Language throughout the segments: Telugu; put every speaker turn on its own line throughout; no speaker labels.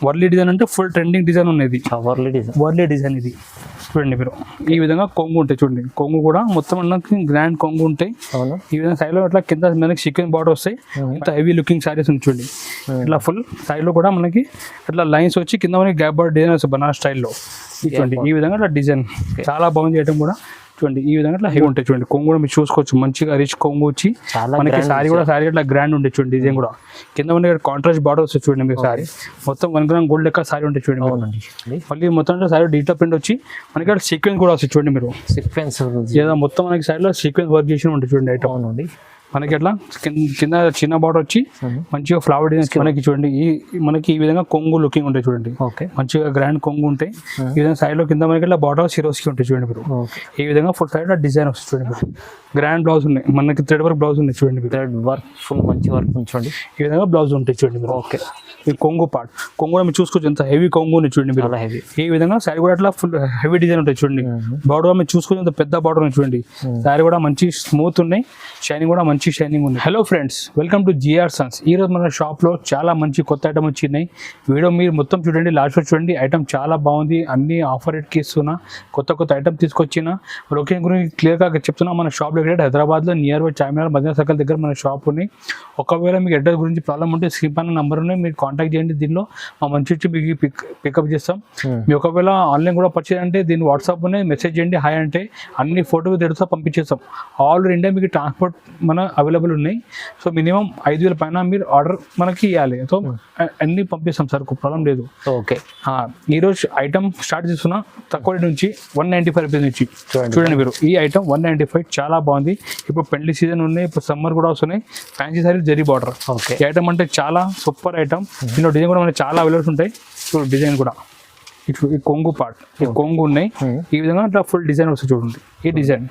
వర్లీ డిజైన్ అంటే ఫుల్ ట్రెండింగ్ డిజైన్ ఉన్నది.
వర్లీ
డిజైన్ ఇది చూడండి మీరు. ఈ విధంగా కొంగు ఉంటాయి చూడండి. కొంగు కూడా మొత్తం మనకి గ్రాండ్ కొంగు ఉంటాయి. ఈ విధంగా సైడ్ లో ఇట్లా కింద మనకి చికెన్ బార్డర్ వస్తాయి. ఇంత హెవీ లుకింగ్ సారీస్ ఉంది చూడండి. ఇట్లా ఫుల్ సైడ్ లో కూడా మనకి ఇట్లా లైన్స్ వచ్చి కింద మనకి గ్యాప్ బార్డర్ డిజైన్ వస్తాయి బనారస్ స్టైల్లో. చూడండి ఈ విధంగా ఇట్లా డిజైన్ చాలా బాగుంది ఐటమ్ కూడా. చూడండి ఈ విధంగా ఇట్లా హెవీ ఉంటాయి చూడండి. కొంగు కూడా మీరు చూసుకోవచ్చు మంచిగా రిచ్ కొంగు వచ్చి మనకి సారీ కూడా సారీ ఇట్లా గ్రాండ్ ఉంటాయి చూడండి. డిజైన్ కూడా కింద మనకి కాంట్రాస్ట్ బార్డర్ వస్తుంది చూడండి. మీరు సారీ మొత్తం 1 గ్రామ్ గోల్డ్ లెక్క సారీ ఉంటాయి చూడండి. మళ్ళీ మొత్తం సారీ డీటెయిల్ ప్రింట్ వచ్చి మనకి అక్కడ సీక్వెన్స్ కూడా వస్తుంది చూడండి. మీరు
సీక్వెన్స్
ఏదో మొత్తం మనకి సైడ్ లో సీక్వెన్స్ వర్క్ చేసి ఉంటాయి చూడండి ఐటమ్.
అవునండి.
మనకి ఎట్లా కింద చిన్న బార్డర్ వచ్చి మంచిగా ఫ్లవర్ డిజైన్ మనకి చూడండి. మనకి ఈ విధంగా కొంగు లుకింగ్ ఉంటాయి చూడండి. మంచిగా గ్రాండ్ కొంగు ఉంటాయి. ఈ విధంగా సైడ్ లో కింద మనకి ఇట్లా బార్డర్ సిరోస్కి ఉంటాయి చూడండి. మీరు ఈ విధంగా ఫుల్ సైడ్ డిజైన్ వస్తుంది చూడండి. మీరు గ్రాండ్ బ్లౌజ్ ఉన్నాయి మనకి థ్రెడ్ వర్క్ బ్లౌజ్ ఉన్నాయి చూడండి.
థ్రెడ్ వర్క్ ఫుల్ మంచి వర్క్ చూడండి.
ఈ విధంగా బ్లౌజ్ ఉంటాయి చూడండి. మీరు ఓకే ఈ కొంగు పార్ట్ కొంగు కూడా మీరు చూసుకోవచ్చు ఎంత హెవీ కొంగు ఉంది చూడండి. మీరు ఈ విధంగా సారీ కూడా అట్లా ఫుల్ హెవీ డిజైన్ ఉంటాయి చూడండి. బార్డర్ మీరు చూసుకోవచ్చు ఎంత పెద్ద బార్డర్ ఉంది చూడంండి. సారీ కూడా మంచి స్మూత్ ఉన్నాయి. షైనింగ్ కూడా మంచి షైనింగ్ ఉంది. Hello friends, welcome to GR sons. ఈ రోజు మన షాప్లో చాలా మంచి కొత్త ఐటమ్ వచ్చినాయి. వీడియో మీరు మొత్తం చూడండి, లాస్ట్లో చూడండి. ఐటమ్ చాలా బాగుంది. అన్ని ఆఫర్ రేట్కి ఇస్తున్నా. కొత్త ఐటమ్ తీసుకొచ్చిన లొకేషన్ గురించి క్లియర్గా చెప్తున్నా. మన షాప్ లొకేటెడ్ హైదరాబాద్లో near by Charminar Madina circle దగ్గర మన షాప్ ఉంది. ఒకవేళ మీకు అడ్రస్ గురించి ప్రాబ్లం ఉంటే స్క్రీన్ పైన నంబర్ ఉన్నాయి, మీరు కాంటాక్ట్ చేయండి. దీనిలో మా మంచి మీకు పికప్ చేస్తాం. మీ ఒకవేళ ఆన్లైన్ కూడా పర్చేజ్ అంటే దీన్ని వాట్సాప్ ఉన్నాయి, మెసేజ్ చేయండి. హాయ్ అంటే అన్ని ఫోటోలు తెడుతా పంపించేస్తాం. ఆల్ ఇండియా మీకు ట్రాన్స్పోర్ట్ మన అవైలబుల్ ఉన్నాయి. సో మినిమం 5,000 పైన మీరు ఆర్డర్ మనకి ఇవ్వాలి. సో అన్ని పంపిస్తాం సార్, ప్రాబ్లం లేదు.
ఓకే
ఈరోజు ఐటమ్ స్టార్ట్ చేస్తున్నా తక్కువ రేట్ నుంచి 195 రూపీస్ నుంచి చూడండి. మీరు ఈ ఐటమ్ 195 చాలా బాగుంది. ఇప్పుడు పెళ్లి సీజన్ ఉన్నాయి, ఇప్పుడు సమ్మర్ కూడా వస్తున్నాయి. Fancy sorry zari border.
Okay
ఈ ఐటమ్ అంటే చాలా సూపర్ ఐటమ్. దీనిలో డిజైన్ కూడా మనకి చాలా అవైలబుల్స్ ఉంటాయి. చూడు డిజైన్ కూడా ఈ కొంగు పార్ట్, ఈ కొంగు ఉన్నాయి. ఈ విధంగా అట్లా ఫుల్ డిజైన్ వస్తుంది చూడండి. ఈ డిజైన్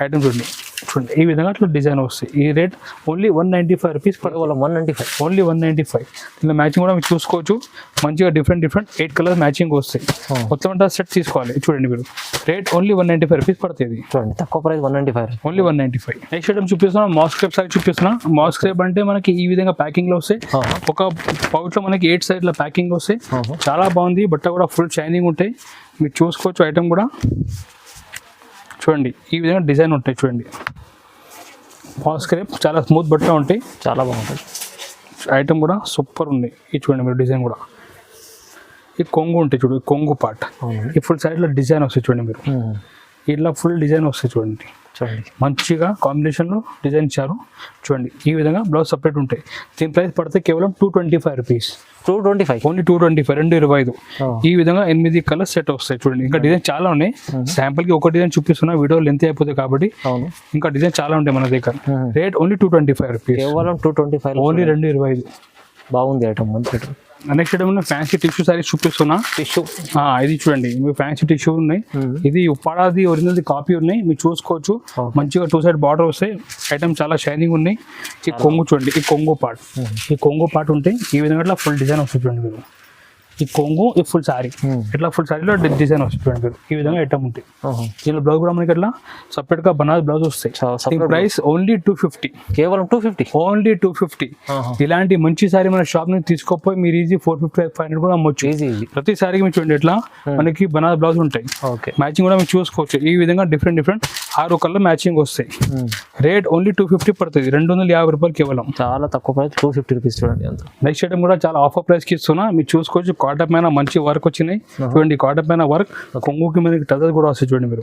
ఐటమ్ చూడండి. ఈ విధంగా అట్లా డిజైన్ వస్తాయి. ఈ రేట్ ఓన్లీ 195 రూపీస్.
195
ఓన్లీ 195. దీనిలో మ్యాచింగ్ కూడా మీరు చూసుకోవచ్చు. మంచిగా డిఫరెంట్ 8 కలర్స్ మ్యాచింగ్ వస్తాయి. మొత్తం అంటే సెట్ తీసుకోవాలి. చూడండి మీరు రేట్ ఓన్లీ 195 రూపీస్ పడుతుంది.
చూడండి తక్కువ ప్రైస్ 195,
ఓన్లీ 195. నెక్స్ట్ ఐటమ్ చూపిస్తున్నా, మాస్క్ క్రేప్ సారీ చూపిస్తున్నా. మాస్క్ క్రేప్ అంటే మనకి ఈ విధంగా ప్యాకింగ్ లో వస్తాయి. ఒక పౌచ్ లో మనకి 8 సైడ్ల ప్యాకింగ్ వస్తాయి. చాలా బాగుంది. బట్ట కూడా ఫుల్ షైనింగ్ ఉంటాయి. మీరు చూసుకోవచ్చు. ఐటమ్ కూడా చూడండి ఈ విధంగా డిజైన్ ఉంటాయి చూడండి. మాస్క్ క్రేప్ చాలా స్మూత్ బట్ట ఉంటాయి,
చాలా బాగుంటుంది.
ఐటమ్ కూడా సూపర్ ఉంది. ఇది చూడండి మీరు డిజైన్ కూడా. ఈ కొంగు ఉంటాయి చూడండి, కొంగు పార్ట్. ఈ ఫుల్ సైడ్లో డిజైన్ వస్తాయి చూడండి. మీరు ఇట్లా ఫుల్ డిజైన్ వస్తాయి చూడండి. మంచిగా కాంబినేషన్లో డిజైన్ ఇచ్చారు చూడండి. ఈ విధంగా బ్లౌజ్ సపరేట్ ఉంటాయి. దీని ప్రైస్ పడితే కేవలం 225 రూపీస్.
225
ఓన్లీ 225, 225. ఈ విధంగా 8 కలర్ సెట్ వస్తాయి చూడండి. ఇంకా డిజైన్ చాలా ఉన్నాయి. శాంపుల్ కి ఒక డిజైన్ చూపిస్తున్నా, వీడియో లెంత్ అయిపోతుంది కాబట్టి. ఇంకా డిజైన్ చాలా ఉంటాయి మన దగ్గర. Rate only 225 rupees.
కేవలం 225,
ఓన్లీ 225.
బాగుంది ఐటమ్, మంచి item.
Next item fancy tissue saris చూపిస్తున్నా.
టిష్యూ
ఇది చూడండి, మీకు ఫ్యాన్సీ టిష్యూ ఉన్నాయి. ఇది ఉప్పాడాది ఒరిజినల్ కాపీ ఉన్నాయి, మీరు చూసుకోవచ్చు. మంచిగా 2 సైడ్ బార్డర్ వస్తాయి. ఐటమ్ చాలా షైనింగ్ ఉన్నాయి. ఈ కొంగు చూడండి, ఈ కొంగు పార్ట్. ఈ కొంగు పార్ట్ ఉంటే ఈ విధంగా ఇట్లా ఫుల్ డిజైన్ వస్తుంది చూడండి. మీరు ఈ కొంగు, ఈ ఫుల్ సారీ ఇట్లా ఫుల్ సారీలో డిజైన్ వస్తుంది చూడండి. మీరు ఈ విధంగా ఐటమ్ ఉంటాయి. దీనిలో బ్లౌజ్ కూడా మనకి ఇట్లా సపరేట్ గా బనారస్ బ్లౌజ్ వస్తాయి. Price only 250.
కేవలం 250,
ఓన్లీ 250. ఇలాంటి మంచి సారీ మన షాప్ నుంచి తీసుకోపోయి మీరు ఈజీ 450, 500 కూడా అమ్మొచ్చు. ప్రతి సారీకి మీరు చూడండి ఇట్లా మనకి బనారస్ బ్లౌజ్ ఉంటాయి. మ్యాచింగ్ కూడా మీరు చూసుకోవచ్చు. ఈ విధంగా డిఫరెంట్ 6 కలర్ మ్యాచింగ్ వస్తాయి. రేట్ ఓన్లీ 250 పడుతుంది. 250 రూపాయలు కేవలం.
చాలా తక్కువ ప్రైస్, 250 రూపీస్ చూడండి.
నెక్స్ట్ ఐటమ్ కూడా చాలా ఆఫర్ ప్రైస్ కి ఇస్తున్నా, మీరు చూసుకోవచ్చు. కాటన్ పైన మంచి వర్క్ వచ్చినాయి చూడండి. కాటన్ పైన వర్క్, కొంగుకి మనకి టజల్ కూడా వస్తాయి చూడండి. మీరు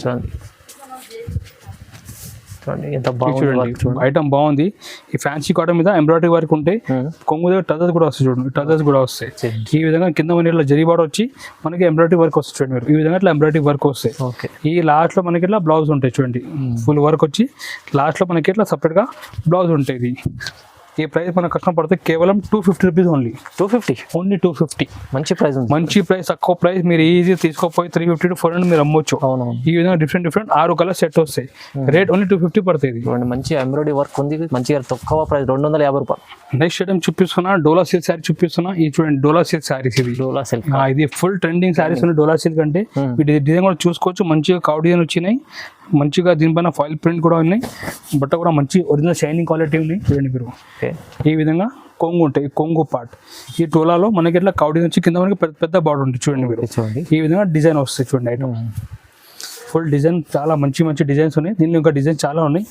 చూడండి
ఎంత బాగుంది.
ఐటమ్ బాగుంది. ఈ ఫ్యాన్సీ కాటన్ మీద ఎంబ్రాయిడరీ వర్క్ ఉంటాయి. కొంగు దగ్గర టజల్స్ కూడా వస్తాయి చూడండి. టజల్స్ కూడా వస్తాయి. ఈ విధంగా కింద మనకి ఇట్లా జరీ బార్డర్ వచ్చి మనకి ఎంబ్రాయిడరీ వర్క్ వస్తుంది చూడండి. మీరు ఈ విధంగా ఇట్లా ఎంబ్రాయిడరీ వర్క్ వస్తాయి. ఈ లాస్ట్ లో మనకి ఇట్లా బ్లౌజ్ ఉంటాయి చూడండి. ఫుల్ వర్క్ వచ్చి లాస్ట్ లో మనకి ఇట్లా సపరేట్ గా బ్లౌజ్ ఉంటాయి. ఈ ప్రైస్ మన కస్టమర్ పడితే కేవలం 250 రూపీస్ ఓన్లీ. 250, ఓన్లీ 250.
మంచి ప్రైస్,
మంచి ప్రైస్, తక్కువ ప్రైస్. మీరు ఈజీ తీసుకోపోయి 350 to 400 మీరు అమ్మొచ్చు. ఈ విధంగా డిఫరెంట్ 6 కలర్ సెట్ వస్తాయి. రేట్ ఓన్లీ 250 పడుతుంది.
మంచి ఎంబ్రాయిడరీ వర్క్ ఉంది, మంచిగా తక్కువ ప్రైస్ 250 రూపాయలు.
నెక్స్ట్ ఐటమ్ చూపిస్తున్నా, డోలా సిల్క్ శారీ చూపిస్తున్నా. ఇది చూడండి డోలా సిల్క్ శారీస్. ఇది
డోలా సిల్క్,
ఇది ఫుల్ ట్రెండింగ్ శారీస్ ఉన్నాయి. డోలా సిల్క్ అంటే డిజైన్ కూడా చూసుకోవచ్చు. మంచిగా కౌ డిజైన్ వచ్చినాయి. మంచిగా దీనిపైన ఫాయిల్ ప్రింట్ కూడా ఉన్నాయి. బట్ట కూడా మంచి ఒరిజినల్ షైనింగ్ క్వాలిటీ ఉన్నాయి చూడండి. మీరు ఈ విధంగా కొంగు ఉంటాయి, కొంగు పార్ట్. ఈ డోలాలో మనకి ఇట్లా కౌడి నుంచి కింద మనకి పెద్ద పెద్ద బార్డర్ ఉంటుంది చూడండి మీరు.
చూడండి
ఈ విధంగా డిజైన్ వస్తాయి చూడండి ఐటమ్. ఫుల్ డిజైన్ చాలా మంచి మంచి డిజైన్స్ ఉన్నాయి. దీనిలో ఇంకా డిజైన్ చాలా ఉన్నాయి.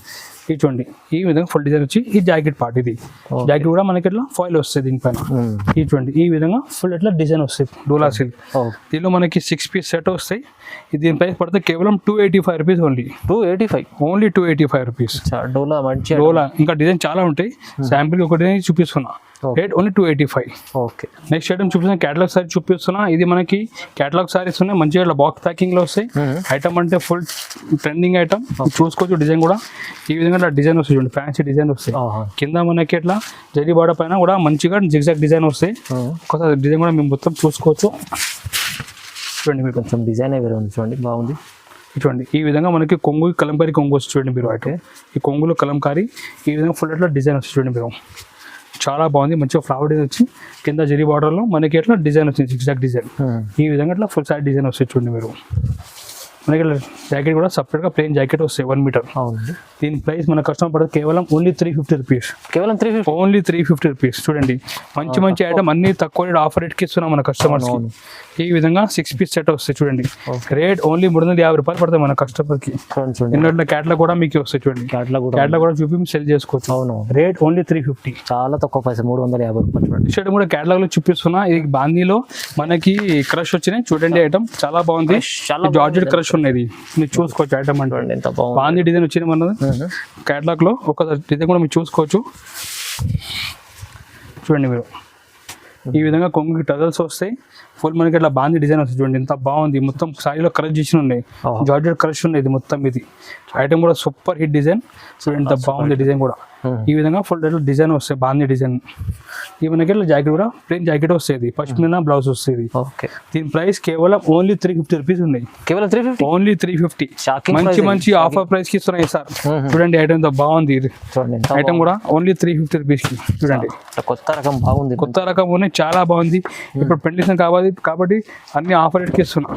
ఇది చూడండి ఈ విధంగా ఫుల్ డిజైన్ వచ్చి ఈ జాకెట్ పార్ట్. ఇది జాకెట్ కూడా మనకి ఇట్లా ఫాయిల్ వస్తుంది దీనిపైన. ఇది చూడండి ఈ విధంగా ఫుల్ ఇట్లా డిజైన్ వస్తాయి డోలా సిల్క్. దీనిలో మనకి 6 పీస్ సెట్ వస్తాయి. దీని ప్రైస్ పడితే కేవలం 285 రూపీస్ ఓన్లీ.
285
only 285 rupees.
డోలా మంచి
డోలా ఇంకా డిజైన్ చాలా ఉంటాయి. శాంపిల్ ఒక డిజైన్ చూపిస్తున్నా. Rate only 285.
Okay.
Next item చూపిస్తున్నా క్యాటలాగ్ సారీ చూపిస్తున్నా. ఇది మనకి క్యాటలాగ్ సారీస్ ఉన్నాయి. మంచిగా ఇట్లా బాక్స్ ప్యాకింగ్ లో వస్తాయి. ఐటమ్ అంటే ఫుల్ ట్రెండింగ్ ఐటమ్. చూసుకోవచ్చు డిజైన్ కూడా ఈ విధంగా ఇట్లా డిజైన్ వస్తాయి చూడండి. ఫ్యాన్సీ డిజైన్ వస్తాయి. కింద మనకి ఇట్లా జరీ బార్డర్ పైన కూడా మంచిగా జిగ్జాగ్ డిజైన్ వస్తాయి. ఒకసారి డిజైన్ కూడా మేము మొత్తం చూసుకోవచ్చు చూడండి మీరు.
కొంచెం డిజైన్ వేరే ఉంది చూడండి, బాగుంది.
చూడండి ఈ విధంగా మనకి కొంగు కలంకారీ కొంగు వస్తుంది చూడండి మీరు. అయితే ఈ కొంగులో కలంకారీ ఈ విధంగా ఫుల్ అట్లా డిజైన్ వస్తుంది చూడండి మీరు. చాలా బాగుంది. మంచిగా ఫ్లవర్ డిజైన్ వచ్చి కింద జరీ బార్డర్లో మనకి ఎట్లా డిజైన్ వచ్చింది జిగ్జాగ్ డిజైన్. ఈ విధంగా ఇట్లా ఫుల్ సైడ్ డిజైన్ వస్తుంది చూడండి మీరు. మనకి జాకెట్ కూడా సపరేట్గా ప్లెయిన్ జాకెట్ వస్తాయి 1 మీటర్. దీని ప్రైస్ మన కస్టమర్ పడుతుంది కేవలం ఓన్లీ 350 రూపీస్.
కేవలం 350
ఓన్లీ 350 రూపీస్. చూడండి మంచి మంచి ఐటమ్ అన్ని తక్కువ రేట్ ఆఫర్ రేట్కి ఇస్తున్నాం మన కస్టమర్స్. ఈ విధంగా 6 పీస్ సెట్ వస్తాయి చూడండి. రేట్ ఓన్లీ 350 రూపాయలు పడతాయి మన కస్టమర్కి. ఇందులో క్యాటలాగ్ కూడా మీకు వస్తాయి చూడండి. క్యాటలాగ్ కూడా చూపి సెల్ చేసుకోవచ్చు.
అవును.
Rate only 350.
చాలా తక్కువ పైసా, 350 రూపాయలు చూడండి.
షర్ట్ కూడా క్యాటలాగ్ లో చూపిస్తున్నా. ఇది బాందీలో మనకి క్రష్ వచ్చినాయి చూడండి. ఐటమ్ చాలా బాగుంది. జార్జెట్ క్రష్ ఉన్నది మీరు చూసుకోవచ్చు. ఐటమ్ అంటే
ఎంత బాగుంది.
బాందీ డిజైన్ వచ్చింది మనది క్యాటలాగ్ లో. ఒక డిజైన్ కూడా మీరు చూసుకోవచ్చు చూడండి మీరు. ఈ విధంగా కొంగుకి టజల్స్ వస్తాయి. ఫుల్ మనకి ఇట్లా బాందీ డిజైన్ వస్తుంది చూడండి. ఎంత బాగుంది. మొత్తం సారీలో క్రష్ చేసి ఉన్నాయి. జార్జెట్ క్రష్ ఉన్నాయి ఇది మొత్తం. ఇది ఐటమ్ కూడా సూపర్ హిట్ డిజైన్ చూడండి. ఎంత బాగుంది డిజైన్ కూడా. ఈ విధంగా ఫుల్ డిజైన్ వస్తాయి బాందీ డిజైన్. ఈ మనకి ఇట్లా జాకెట్ కూడా ప్లెయిన్ జాకెట్ వస్తుంది. పశ్మినా బ్లౌజ్ వస్తుంది. దీని ప్రైస్ కేవలం ఓన్లీ 350 రూపీస్ ఉన్నాయి.
కేవలం 350.
ఓన్లీ 350. మంచి మంచి ఆఫర్ ప్రైస్ కి ఇస్తున్నాయి సార్. చూడండి ఐటమ్ ఎంత బాగుంది. ఐటమ్ కూడా ఓన్లీ 350 రూపీస్ కి చూడండి.
కొత్త రకం బాగుంది.
కొత్త రకం ఉన్నాయి. చాలా బాగుంది. ఇప్పుడు పెండిషన్ కాబట్టి అన్ని ఆఫర్ రేట్ కి ఇస్తున్నాం.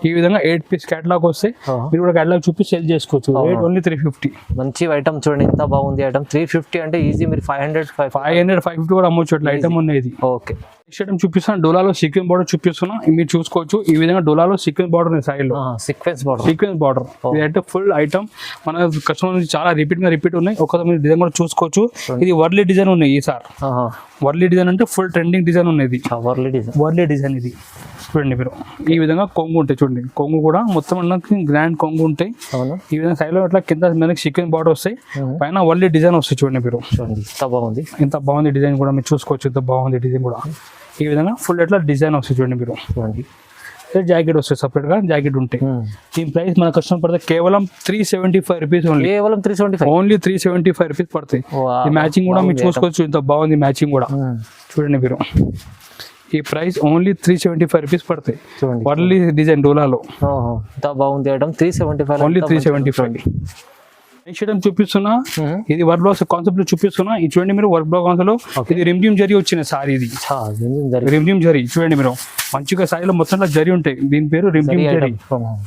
ఈ విధంగా 8 పీస్ క్యాటలాగ్ వస్తాయి. మీరు కూడా క్యాటలాగ్ చూపి సెల్ చేసుకోవచ్చు. Rate only 350.
మంచి ఐటమ్ చూడండి ఎంత బాగుంది. ఐటమ్ 350 అంటే ఈజీ. మీరు
550 కూడా అమ్మొచ్చు. అట్లా ఐటమ్ ఉన్నది.
ఓకే.
నెక్స్ట్ ఐటమ్ చూపిస్తున్నా. డోలాలో సీక్వెన్స్ బార్డర్ చూపిస్తున్నా. మీరు చూసుకోవచ్చు. ఈ విధంగా డోలాలో సీక్వెన్స్ బార్డర్ ఉంది సైడ్ లో.
సీక్వెన్స్ బార్డర్
ఇది అయితే ఫుల్ ఐటమ్ మన కస్టమర్ నుంచి చాలా రిపీట్ ఉన్నాయి. ఒకసారి మీరు డిజైన్ కూడా చూసుకోవచ్చు. ఇది వర్లీ డిజైన్ ఉన్నాయి ఈ సార్. వర్లీ డిజైన్ అంటే ఫుల్ ట్రెండింగ్ డిజైన్ ఉన్నది. వర్లీ డిజైన్ ఇది చూడండి మీరు. ఈ విధంగా కొంగు ఉంటాయి చూడండి. కొంగు కూడా మొత్తం మనకి గ్రాండ్ కొంగు ఉంటాయి. ఈ విధంగా సైడ్ లో ఇట్లా కింద మనకి సీక్వెన్స్ బార్డర్ వస్తాయి. పైన వర్లీ డిజైన్ వస్తాయి చూడండి మీరు. ఎంత బాగుంది డిజైన్ కూడా మీరు చూసుకోవచ్చు. ఎంత బాగుంది డిజైన్ కూడా. ఈ విధంగా ఫుల్ ఎట్లా డిజైన్ వస్తాయి చూడండి మీరు. జాకెట్ వస్తాయి సపరేట్ గా జాకెట్ ఉంటాయి. దీని ప్రైస్ మన కస్టమర్ పడితే కేవలం 375 రూపీస్ ఓన్లీ.
కేవలం 375.
ఓన్లీ 375 రూపీస్ పడతాయి. ఈ మ్యాచింగ్ కూడా మీరు చూసుకోవచ్చు. ఇంత బాగుంది మ్యాచింగ్ కూడా చూడండి మీరు. ఈ ప్రైస్ ఓన్లీ 375 రూపీస్ పడతాయి. వర్లీ డిజైన్ డోలాలో
ఎంత బాగుంది ఐటమ్. 375
ఓన్లీ 375. నెక్స్ట్ ఐటమ్ చూపిస్తున్నా. ఇది వర్క్ బ్లౌజ్ కాన్సెప్ట్ లో చూపిస్తున్నా. ఇది చూడండి మీరు. వర్క్ బ్లౌజ్ కాన్సెప్ట్ లో ఇది రిమ్జిమ్ జరీ వచ్చిన సారీ. ఇది రిమ్జిమ్ జరీ చూడండి మీరు. మంచిగా సారీలో మొత్తం జరీ ఉంటాయి. దీని పేరు రిమ్జిమ్ జరీ.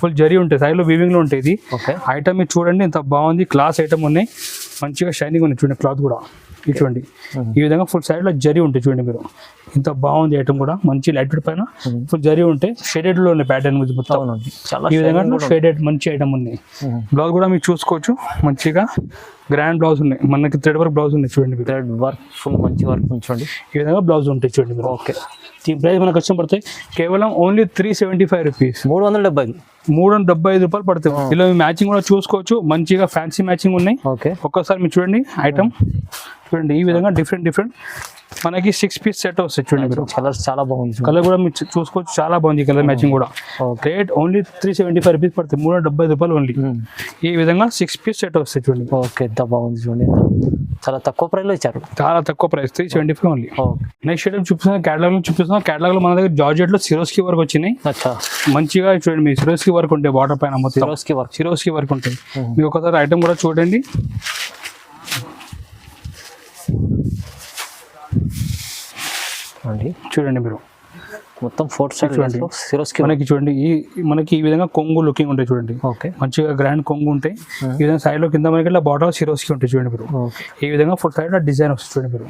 ఫుల్ జరీ ఉంటాయి. సారీలో వీవింగ్ లో ఉంటాయి. ఇది ఐటమ్ మీరు చూడండి ఎంత బాగుంది. క్లాస్ ఐటమ్ ఉన్నాయి. మంచిగా షైనింగ్ ఉన్నాయి చూడండి. క్లాత్ కూడా ఇది చూడండి. ఈ విధంగా ఫుల్ సైడ్ లో జరీ ఉంటాయి చూడండి మీరు. ఇంత బాగుంది ఐటమ్ కూడా. మంచి లైట్ వెయిట్ పైన ఫుల్ జరీ ఉంటాయి. షేడెడ్ లో ఉన్నాయి ప్యాటర్న్ మొత్తం. ఈ విధంగా షేడెడ్ మంచి ఐటమ్ ఉన్నాయి. బ్లౌజ్ కూడా మీరు చూసుకోవచ్చు. మంచిగా గ్రాండ్ బ్లౌజ్ ఉన్నాయి. మనకి థ్రెడ్ వర్క్ బ్లౌజ్ ఉన్నాయి చూడండి.
థ్రెడ్ వర్క్ ఫుల్ మంచి వర్క్ చూడండి.
ఈ విధంగా బ్లౌజ్ ఉంటాయి చూడండి మీరు. ఓకే. ఈ ప్రైస్ మనకు వచ్చి పడతాయి కేవలం ఓన్లీ 375 రూపీస్. 375 రూపాయలు పడతాయి. ఇలా మ్యాచింగ్ కూడా చూసుకోవచ్చు. మంచిగా ఫ్యాన్సీ మ్యాచింగ్ ఉన్నాయి. ఒక్కసారి మీరు చూడండి ఐటమ్ చూడండి. ఈ విధంగా డిఫరెంట్ మనకి 6 పీస్ సెట్ వస్తాయి చూడండి మీరు.
కలర్స్ చాలా బాగుంది.
కలర్ కూడా మీరు చూసుకోవచ్చు. చాలా బాగుంది కలర్ మ్యాచింగ్ కూడా. రేట్ ఓన్లీ 375 రూపీస్ పడతాయి. 375 రూపాయలు ఓన్లీ. ఈ విధంగా 6 పీస్ సెట్ వస్తాయి చూడండి.
ఓకే. ఎంత బాగుంది చూడండి. చాలా తక్కువ ప్రైస్ లో ఇచ్చారు.
చాలా తక్కువ ప్రైస్ 375 ఓన్లీ. నెక్స్ట్ ఐటమ్ చూపిస్తున్నా. క్యాటలాగ్ లో చూపిస్తున్నా. క్యాటలాగ్ లో మన దగ్గర జార్జెట్ లో సిరోస్కి వర్క్ వచ్చినాయి. మంచిగా చూడండి మీ సిరోస్కి వర్క్ ఉంటాయి. బార్డర్ పైన మొత్తం సిరోస్కి వర్క్ ఉంటాయి. మీరు ఒకసారి ఐటమ్ కూడా చూడండి. చూడండి మీరు
మొత్తం 4 సైడ్ సిరోస్కి
మనకి చూడండి మనకి ఈ విధంగా కొంగు లుకింగ్ ఉంటాయి చూడండి.
ఓకే,
మంచిగా గ్రాండ్ కొంగు ఉంటాయి. ఈ విధంగా సైడ్ లో కింద మనకి ఇట్లా బాటమ్ సిరోస్కి ఉంటాయి చూడండి మీరు. ఈ విధంగా ఫుల్ సైడ్ డిజైన్ వస్తుంది చూడండి మీరు.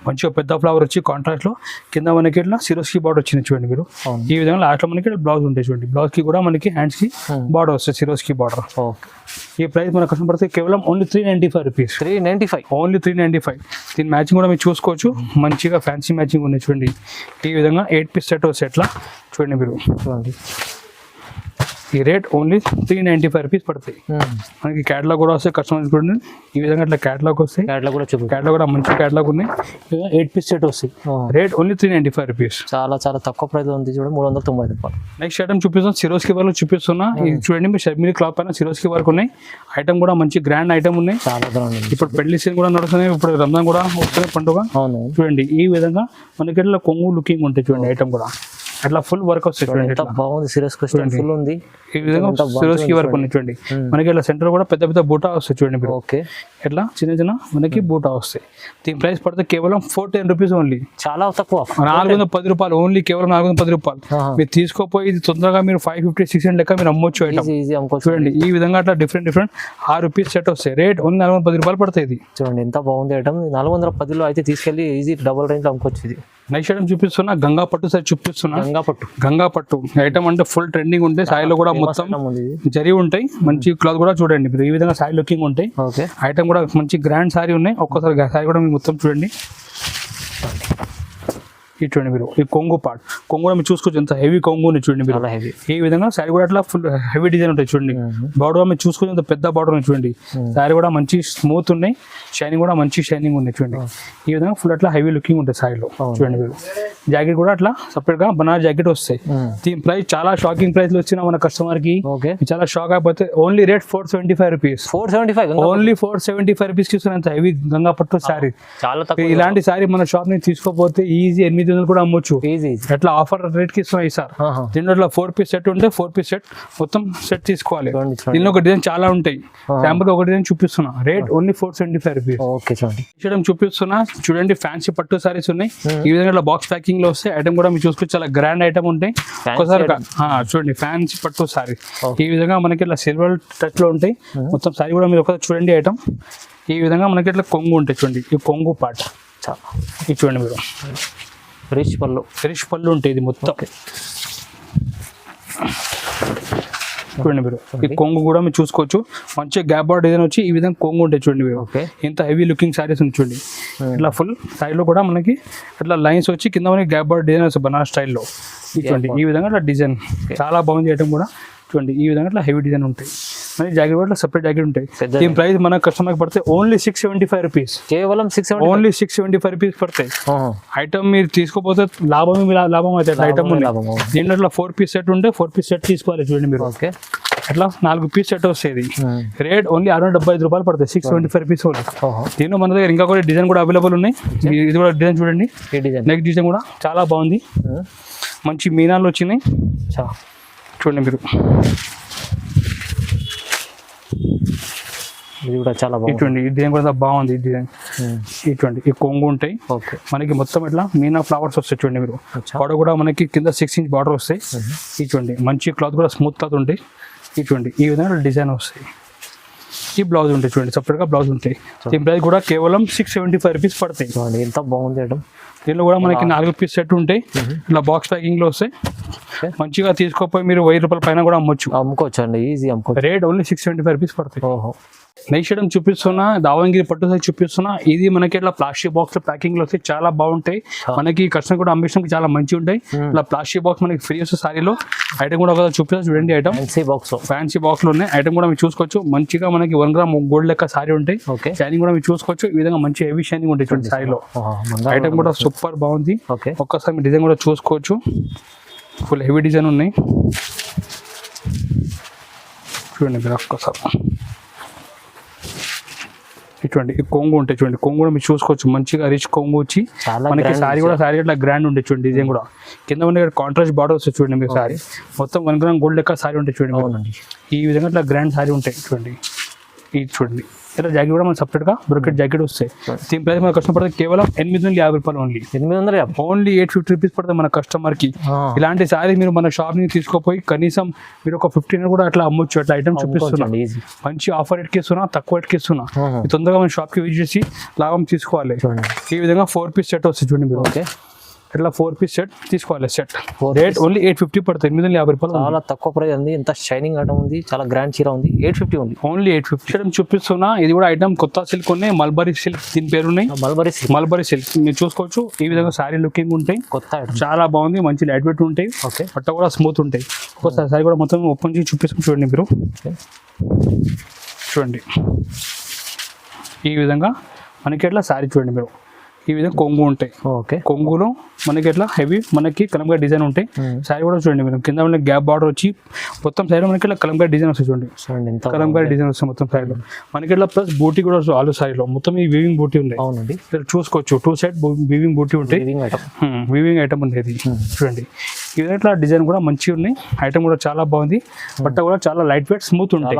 మంచిగా పెద్ద ఫ్లవర్ వచ్చి కాంట్రాస్ట్ లో కింద మనకి ఇట్లా సిరోస్కి బార్డర్ వచ్చింది చూడండి మీరు. ఈ విధంగా లాస్ట్ లో మనకి బ్లౌజ్ ఉంటాయి చూడండి. బ్లౌజ్ కి కూడా మనకి హ్యాండ్స్ కి బార్డర్ వస్తుంది సిరోస్కి బార్డర్. ఈ ప్రైస్ మన కస్టమర్ పడితే కేవలం ఓన్లీ 395 రూపీస్.
395
ఓన్లీ 395. దీని మ్యాచింగ్ కూడా మీరు చూసుకోవచ్చు. మంచిగా ఫ్యాన్సీ మ్యాచింగ్ ఉన్నాయి చూడండి. ఈ విధంగా 8 పీస్ సెట్ సెట్లా చూడండి మీరు.
చూడండి
ఈ రేట్ ఓన్లీ 395 రూపీస్ పడతాయి. మనకి క్యాటలాగ్ కూడా వస్తాయి. కస్టమర్ చూడండి ఈ విధంగా ఇట్లా క్యాటలాగ్ వస్తాయి. క్యాటలాగ్ కూడా మంచి క్యాటలాగ్ ఉన్నాయి. 8 పీస్ సెట్ వస్తాయి. Rate only 395 rupees.
చాలా చాలా తక్కువ ప్రైస్ ఉంది చూడండి, 390 రూపాయలు.
నెక్స్ట్ ఐటమ్ చూపిస్తాం. సిరోస్కి వర్క్ చూపిస్తున్నా. ఇది చూడండి మీరు షర్మిలి క్లాత్ పైన సిరోస్కి వర్క్ ఉన్నాయి. ఐటమ్ కూడా మంచి గ్రాండ్ ఐటమ్ ఉన్నాయి.
చాలా బాగుంది.
ఇప్పుడు పెళ్లి సీజన్ కూడా నడుస్తున్నాయి. ఇప్పుడు రంజాన్ కూడా వస్తున్నాయి పండుగ.
అవును
చూడండి ఈ విధంగా మనకి ఇట్లా కొంగు లుకింగ్ ఉంటాయి చూడండి. ఐటమ్ కూడా అట్లా ఫుల్ వర్క్ వస్తాయి చూడండి.
బాగుంది. సిరోస్కి ఫుల్ ఉంది.
ఈ విధంగా సిరోస్కి వర్క్ ఉన్నాయి చూడండి. మనకి ఇట్లా సెంటర్ కూడా పెద్ద పెద్ద బూటా వస్తాయి చూడండి మీరు.
ఓకే,
ఇట్లా చిన్న చిన్న మనకి బూటా వస్తాయి. దీని ప్రైస్ పడితే కేవలం 410 రూపీస్ ఓన్లీ.
చాలా తక్కువ,
410 రూపాయలు ఓన్లీ. కేవలం 410 రూపాయలు. మీరు తీసుకోపోయి ఇది తొందరగా మీరు 550, 600 లెక్క మీరు అమ్మొచ్చు ఐటమ్. చూడండి ఈ విధంగా అట్లా డిఫరెంట్ 6 రూపీస్ సెట్ వస్తాయి. రేట్ ఓన్లీ 410 రూపాయలు పడుతుంది. ఇది
చూడండి ఎంత బాగుంది ఐటమ్. 410లో అయితే తీసుకెళ్లి ఈజీ డబుల్ రేంజ్ లో అమ్ముకోవచ్చు. ఇది
నెక్స్ట్ ఐటమ్ చూపిస్తున్నా. గంగా పట్టు సైజ్ చూపిస్తున్నా. గంగా పట్టు ఐటమ్ అంటే ఫుల్ ట్రెండింగ్ ఉంటాయి. సాయిలో కూడా మొత్తం జరి ఉంటాయి. మంచి క్లాత్ కూడా చూడండి మీరు. ఈ విధంగా సాయి లుకింగ్ ఉంటాయి. ఐటమ్ కూడా మంచి గ్రాండ్ సారీ ఉన్నాయి. ఒక్కసారి సారీ కూడా మీరు మొత్తం చూడండి. ఇది చూడండి మీరు. ఈ కొంగు పార్ట్ కొంగు కూడా మీరు చూసుకోవచ్చు. ఎంత హెవీ కొంగు ఉంది చూడండి మీరు. ఈ విధంగా సారీ కూడా అట్లా ఫుల్ హెవీ డిజైన్ ఉంటాయి చూడండి. బార్డర్ మీరు చూసుకోవచ్చు. ఎంత పెద్ద బార్డర్ ఉంది చూడండి. సారీ కూడా మంచి స్మూత్ ఉన్నాయి. షైనింగ్ కూడా మంచి షైనింగ్ ఉన్నాయి చూడండి. ఈ విధంగా ఫుల్ అట్లా హెవీ లుకింగ్ ఉంటాయి సారీలో చూడండి మీరు. జాకెట్ కూడా అట్లా సపరేట్ గా బనారస్ జాకెట్ వస్తాయి. దీని ప్రైస్ చాలా షాకింగ్ ప్రైస్ లో వచ్చిన మన కస్టమర్ కి చాలా షాక్ అయిపోతే only rate 475 rupees. 475 only 475 rupees కి ఇస్తున్నంత హెవీ గంగా పట్టు సారీ. ఇలాంటి సారీ మన షాప్ నుంచి తీసుకోపోతే ఈజీ 800 కూడా అమ్మొచ్చు. అట్లా ఆఫర్ రేట్ కి ఇస్తున్నాయి సార్. దీంట్లో 4 పీస్ సెట్ ఉంటే 4 పీస్ సెట్ మొత్తం సెట్ తీసుకోవాలి. దీనిలో ఒక డిజైన్ చాలా ఉంటాయి. శాంపుల్ ఒక డిజైన్ చూపిస్తున్నా. Rate only 475 rupees.
ఓకే చూడండి
చూపిస్తున్నా. చూడండి ఫ్యాన్సీ పట్టు సారీస్ ఉన్నాయి. ఈ విధంగా బాక్స్ ప్యాకింగ్ లో వస్తాయి. ఐటమ్ కూడా మీరు చూసుకోవచ్చు. చాలా గ్రాండ్ ఐటమ్ ఉంటాయి. ఒకసారి చూడండి ఫ్యాన్సీ పట్టు సారీ. ఈ విధంగా మనకి ఇట్లా సిల్వర్ టచ్ లో ఉంటాయి. మొత్తం సారీ కూడా మీరు ఒకసారి చూడండి. ఐటమ్ ఈ విధంగా మనకి ఇట్లా కొంగు ఉంటాయి చూడండి. ఈ కొంగు పార్ట్ ఇది చూడండి మీరు.
రిచ్ పళ్ళు
ఉంటాయి. ఇది మొత్తం చూడండి మీరు. ఈ కొంగు కూడా మీరు చూసుకోవచ్చు. మంచిగా గ్యాప్ బార్డర్ డిజైన్ వచ్చి ఈ విధంగా కొంగు ఉంటాయి చూడండి మీరు. ఇంత హెవీ లుకింగ్ సారీస్ ఉంది చూడండి. ఇట్లా ఫుల్ సైడ్లో కూడా మనకి ఇట్లా లైన్స్ వచ్చి కింద మనకి గ్యాప్ బార్డర్ డిజైన్ వస్తుంది బనారస్ స్టైల్లో. చూడండి ఈ విధంగా ఇట్లా డిజైన్ చాలా బాగుంది. ఐటమ్ కూడా చూడండి ఈ విధంగా ఇట్లా హెవీ డిజైన్ ఉంటాయి. మరి జాకెట్ కూడా సపరేట్ జాకెట్ ఉంటాయి. దీని ప్రైస్ మన కస్టమర్కి పడితే ఓన్లీ 675 రూపీస్.
కేవలం
ఓన్లీ 675 రూపీస్ పడతాయి. ఐటమ్ మీరు తీసుకోపోతే లాభం అవుతాయి. ఐటమ్ దీంట్లో 4 పీస్ సెట్ ఉంటే 4 పీస్ సెట్ తీసుకోవాలి చూడండి మీరు. అట్లా 4 పీస్ సెట్ వస్తుంది. రేట్ ఓన్లీ 675 రూపాయలు పడతాయి. 675 రూపీస్ ఓన్లీ. దీనిలో మన దగ్గర ఇంకా కూడా డిజైన్ కూడా అవైలబుల్ ఉన్నాయి. ఇది కూడా డిజైన్ చూడండి. నెక్స్ట్ డిజైన్ కూడా చాలా బాగుంది. మంచి మీనాలు వచ్చినాయి చూడండి మీరు.
ఇది కూడా చాలా
ఇటువంటి డిజైన్ కూడా బాగుంది. ఈ డిజైన్ ఇటువంటి ఈ కొంగు ఉంటాయి మనకి. మొత్తం ఇట్లా మీనా ఫ్లవర్స్ వస్తాయి చూడండి మీరు. బార్డర్ కూడా మనకి కింద 6 ఇంచ్ బార్డర్ వస్తాయి. ఇటువంటి మంచి క్లాత్ కూడా స్మూత్ క్లాత్ ఉంటాయి. ఇటువంటి ఈ విధంగా డిజైన్ వస్తాయి. ఈ బ్లౌజ్ ఉంటాయి చూడండి. సపరేట్గా బ్లౌజ్ ఉంటాయి. దీని ప్రైస్ కూడా కేవలం 675 రూపీస్ పడతాయి.
ఎంత బాగుంది.
దీనిలో కూడా మనకి 4 పీస్ సెట్ ఉంటాయి. ఇట్లా బాక్స్ ప్యాకింగ్ లో వస్తాయి. మంచిగా తీసుకోపోయి మీరు 1000 రూపాయల పైన కూడా
అమ్ముకోవచ్చు అండి. ఈజీ అమ్ముకోవచ్చు.
రేట్ ఓన్లీ 675 రూపీస్ పడతాయి. నెక్స్ట్ ఐటమ్ చూపిస్తున్నా. దావణగిరి పట్టు సైజ్ చూపిస్తున్నా. ఇది మనకి ఇట్లా ప్లాస్టిక్ బాక్స్ లో ప్యాకింగ్ లో వస్తే చాలా బాగుంటాయి. మనకి కస్టమర్ కూడా అంబిషన్ చాలా మంచిగా ఉంటాయి. ఇట్లా ప్లాస్టిక్ బాక్స్ మనకి ఫ్రీ వస్తుంది సారీలో. ఐటమ్ కూడా ఒకసారి చూపిస్తా చూడండి. ఐటమ్ ఫ్యాన్సీ బాక్స్ లో ఉన్నాయి. ఐటమ్ కూడా మీరు చూసుకోవచ్చు. మంచిగా మనకి 1 గ్రామ్ గోల్డ్ లెక్క సారీ ఉంటాయి. షైనింగ్ కూడా మీరు చూసుకోవచ్చు. ఈ విధంగా మంచి హెవీ షైనింగ్ ఉంటాయి చూడండి సారీలో. ఐటమ్ కూడా సూపర్ బాగుంది. ఒక్కసారి మీ డిజైన్ కూడా చూసుకోవచ్చు. ఫుల్ హెవీ డిజైన్ ఉన్నాయి చూడండి మీరు. ఒక్కసారి ఇటువంటి కొంగు ఉంటాయి చూడండి. కొంగు కూడా మీరు చూసుకోవచ్చు. మంచిగా రిచ్ కొంగు వచ్చి మనకి సారీ కూడా సారీ ఇట్లా గ్రాండ్ ఉంటాయి చూడండి. డిజైన్ కూడా కింద మనకి కాంట్రాస్ట్ బార్డర్ వస్తుంది చూడండి మీరు. సారీ మొత్తం 1 గ్రామ్ గోల్డ్ లెక్క సారీ ఉంటాయి చూడండి. ఈ విధంగా ఇట్లా గ్రాండ్ సారీ ఉంటాయి చూడండి. ఇది చూడండి ఇలా జాకెట్ కూడా మనకి సపరేట్గా బ్రోకెట్ జాకెట్ వస్తాయి. దీని ప్రైస్ మన కస్టమర్ పడుతుంది కేవలం 850 రూపాయలు ఓన్లీ.
850
ఓన్లీ 850 రూపీస్ పడుతుంది మన కస్టమర్కి. ఇలాంటి సారీ మీరు మన షాప్ నుంచి తీసుకోపోయి కనీసం మీరు ఒక 15 కూడా అట్లా అమ్మొచ్చు. అట్లా ఐటమ్ చూపిస్తున్నా, మంచి ఆఫర్ రేట్కి ఇస్తున్నా, తక్కువ రేట్కి ఇస్తున్నా. తొందరగా మన షాప్కి విజిట్ చేసి లాభం తీసుకోవాలి. ఈ విధంగా 4 పీస్ సెట్ వస్తుంది చూడండి మీరు.
ఓకే,
ఇట్లా 4 పీస్ సెట్ తీసుకోవాలి. సెట్ రేట్ ఓన్లీ 850 పడుతుంది. 850 రూపాయలు.
చాలా తక్కువ ప్రైస్ ఉంది. ఎంత షైనింగ్ ఐటమ్ ఉంది, చాలా గ్రాండ్ చీర ఉంది. 850 ఉంది.
ఓన్లీ 850 చూపిస్తున్నా. ఇది కూడా ఐటమ్ కొత్త సిల్క్ ఉన్నాయి, మల్బరీ సిల్క్ దీని పేరు ఉన్నాయి. మల్బరీ సిల్క్ మీరు చూసుకోవచ్చు. ఈ విధంగా సారీ లుకింగ్ ఉంటాయి,
కొత్త ఐటమ్
చాలా బాగుంది. మంచి లైట్ వెయిట్ ఉంటాయి.
ఓకే,
బట్ట కూడా స్మూత్ ఉంటాయి. ఒకసారి సారీ కూడా మొత్తం ఓపెన్ చేసి చూపిస్తాం చూడండి మీరు. చూడండి ఈ విధంగా మనకి ఎట్లా సారీ చూడండి మీరు. ఈ విధంగా కొంగు ఉంటాయి.
ఓకే,
కొంగులో మనకి ఎట్లా హెవీ మనకి కలంకారీ డిజైన్ ఉంటాయి. సారీ కూడా చూడండి మీరు. కింద మనకి గ్యాప్ బార్డర్ వచ్చి మొత్తం సైడ్ మనకి ఇట్లా కలంకారీ డిజైన్ వస్తుంది చూడండి. కలంకారీ డిజైన్ వస్తుంది మొత్తం సైడ్ లో మనకి ఇట్లా. ప్లస్ బూటీ కూడా వస్తుంది ఆలు సారీలో. మొత్తం ఈ వీవింగ్ బూటీ ఉంది.
అవునండి,
చూసుకోవచ్చు. 2 సైడ్ వీవింగ్ బూటీ ఉంటాయి. వీవింగ్ ఐటమ్ ఉంది చూడండి. ఈ విధంగా ఇట్లా డిజైన్ కూడా మంచిగా ఉన్నాయి. ఐటమ్ కూడా చాలా బాగుంది. బట్ట కూడా చాలా లైట్ వెయిట్ స్మూత్ ఉంటాయి.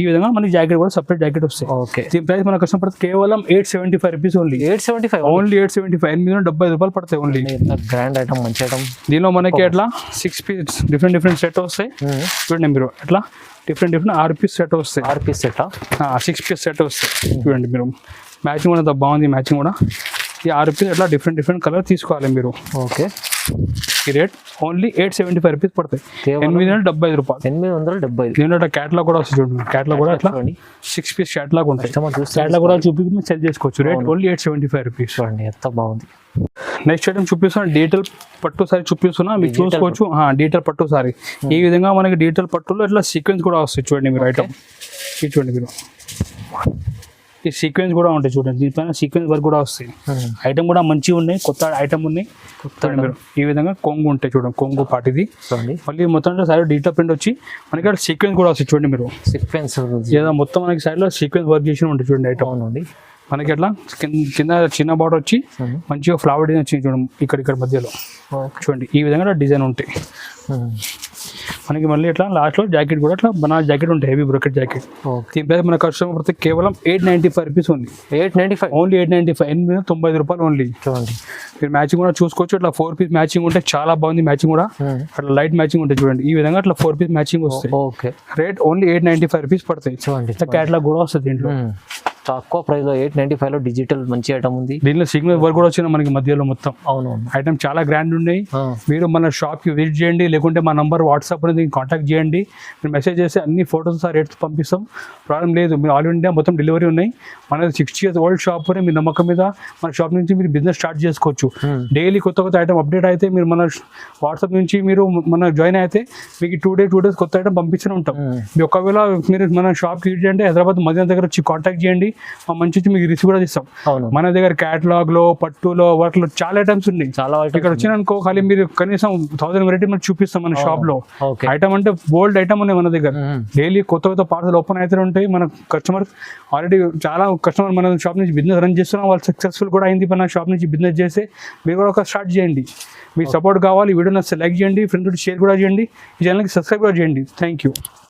ఈ విధంగా మనకి జాకెట్ కూడా సపరేట్ జాకెట్ వస్తాయి.
ఓకే,
దీని ప్రైస్ మన కస్టమర్ పడుతుంది కేవలం 875 రూపీస్ ఓన్లీ.
875
ఓన్లీ 875. 875 రూపాయలు పడతాయి ఓన్లీ.
గ్రాండ్ ఐటమ్, మంచి ఐటమ్.
దీనిలో మనకి అట్లా 6 పీస్ డిఫరెంట్ సెట్ వస్తాయి చూడండి మీరు. అట్లా డిఫరెంట్ 6 పీస్ సెట్ వస్తాయి.
6 పీస్ సెట్,
6 పీస్ సెట్ వస్తాయి చూడండి మీరు. మ్యాచింగ్ కూడా బాగుంది. మ్యాచింగ్ కూడా ఈ 6 పీస్ అట్లా డిఫరెంట్ కలర్ తీసుకోవాలి మీరు.
ఓకే,
ఈ రేట్ ఓన్లీ 875 రూపీస్ పడతాయి. 875 రూపాయలు.
875.
దీనిలో క్యాట్లాగ్ కూడా వస్తుంది చూడండి. క్యాట్లాగ్ కూడా అట్లా 6 పీస్ క్యాట్లాగ్ ఉంటాయి. క్యాట్లాగ్ కూడా చూపించి సెల్ చేసుకోవచ్చు. Rate only 875 rupees.
చూడండి ఎంత బాగుంది.
నెక్స్ట్ ఐటమ్ చూపిస్తున్నా. డీటెయిల్ పట్టు సారీ చూపిస్తున్నా, మీరు చూసుకోవచ్చు. డీటెయిల్ పట్టు సారీ. ఈ విధంగా మనకి డీటెయిల్ పట్టులో ఇట్లా సీక్వెన్స్ కూడా వస్తాయి చూడండి మీరు. ఐటమ్ ఇది చూడండి మీరు. ఈ సీక్వెన్స్ కూడా ఉంటాయి చూడండి. దీనిపైన సీక్వెన్స్ వర్క్ కూడా వస్తాయి. ఐటమ్ కూడా మంచిగా ఉన్నాయి, కొత్త ఐటమ్ ఉన్నాయి. మీరు ఈ విధంగా కొంగు ఉంటాయి చూడండి. కొంగు పాటిది మళ్ళీ మొత్తం సైడ్ డీటెయిల్ ప్రింట్ వచ్చి మనకి అక్కడ సీక్వెన్స్ కూడా వస్తాయి చూడండి మీరు.
సీక్వెన్స్
ఏదో మొత్తం మనకి సైడ్ లో సీక్వెన్స్ వర్క్ చేసి ఉంటాయి చూడండి. ఐటమ్
అవునండి.
మనకి అట్లా కింద చిన్న బార్డర్ వచ్చి మంచిగా ఫ్లవర్ డిజైన్ వచ్చింది చూడండి. ఇక్కడ మధ్యలో చూడండి. ఈ విధంగా డిజైన్ ఉంటాయి మనకి. మళ్ళీ ఇట్లా లాస్ట్లో జాకెట్ కూడా అట్లా బనారస్ జాకెట్ ఉంటాయి, హెవీ బ్రోకెట్ జాకెట్. దీని ప్రైస్ మన కస్టమర్ పడితే కేవలం 895 రూపీస్ ఓన్లీ.
895
ఓన్లీ 895. 895 రూపాయలు ఓన్లీ. చూడండి మీరు మ్యాచింగ్ కూడా చూసుకోవచ్చు. ఇట్లా 4 పీస్ మ్యాచింగ్ ఉంటే చాలా బాగుంది. మ్యాచింగ్ కూడా అట్లా లైట్ మ్యాచింగ్ ఉంటాయి చూడండి. ఈ విధంగా అట్లా 4 పీస్ మ్యాచింగ్ వస్తాయి.
ఓకే,
రేట్ ఓన్లీ 895 రూపీస్ పడతాయి. చూడండి ఇట్లా క్యాట్లాగ్ కూడా వస్తుంది దీంట్లో.
తక్కువ ప్రైస్ లో 895 లో డిజిటల్ మంచి ఐటమ్ ఉంది.
దీనిలో సిగ్నల్ వర్క్ కూడా వచ్చింది మనకి మధ్యలో మొత్తం.
అవును,
ఐటమ్ చాలా గ్రాండ్ ఉన్నాయి. మీరు మన షాప్ కి విజిట్ చేయండి, లేకుంటే మా నంబర్ వాట్సాప్ అనేది కాంటాక్ట్ చేయండి. మీరు మెసేజ్ చేస్తే అన్ని ఫోటోస్ రేట్స్ పంపిస్తాం. ప్రాబ్లం లేదు. మీరు ఆల్ ఇండియా మొత్తం డెలివరీ ఉన్నాయి. మనది 60 years ఓల్డ్ షాప్. మీ నమ్మకం మీద మన షాప్ నుంచి మీరు బిజినెస్ స్టార్ట్ చేసుకోవచ్చు. డైలీ కొత్త ఐటమ్ అప్డేట్ అయితే మీరు మన వాట్సాప్ నుంచి మీరు మన జాయిన్ అయితే మీకు 2 days కొత్త ఐటమ్ పంపించనే ఉంటాం. మీరు ఒకవేళ మీరు మన షాప్కి విజిట్ చేయండి, హైదరాబాద్ మధ్యాహ్నం దగ్గర వచ్చి కాంటాక్ట్ చేయండి. మంచి మీకు రిసీవ్ కూడా ఇస్తాం. మన దగ్గర క్యాటలాగ్ లో, పట్టులో, వాటిలో చాలా ఐటమ్స్ ఉన్నాయి. ఇక్కడ వచ్చినానుకో ఖాళీ మీరు కనీసం 1000 వెరైటీ మనం చూపిస్తాం మన షాప్ లో. ఐటమ్ అంటే బోల్డ్ ఐటమ్ ఉన్నాయి మన దగ్గర. డైలీ కొత్త పార్సల్ ఓపెన్ అయితే ఉంటాయి. మన కస్టమర్ ఆల్రెడీ చాలా కస్టమర్ మన షాప్ నుంచి బిజినెస్ రన్ చేస్తున్నాం. వాళ్ళు సక్సెస్ఫుల్ కూడా అయింది. మన షాప్ నుంచి బిజినెస్ చేస్తే మీరు కూడా ఒక స్టార్ట్ చేయండి. మీకు సపోర్ట్ కావాలి. వీడియోని లైక్ చేయండి, ఫ్రెండ్స్ షేర్ కూడా చేయండి, ఈ ఛానల్కి సబ్స్క్రైబ్ కూడా చేయండి. Thank you.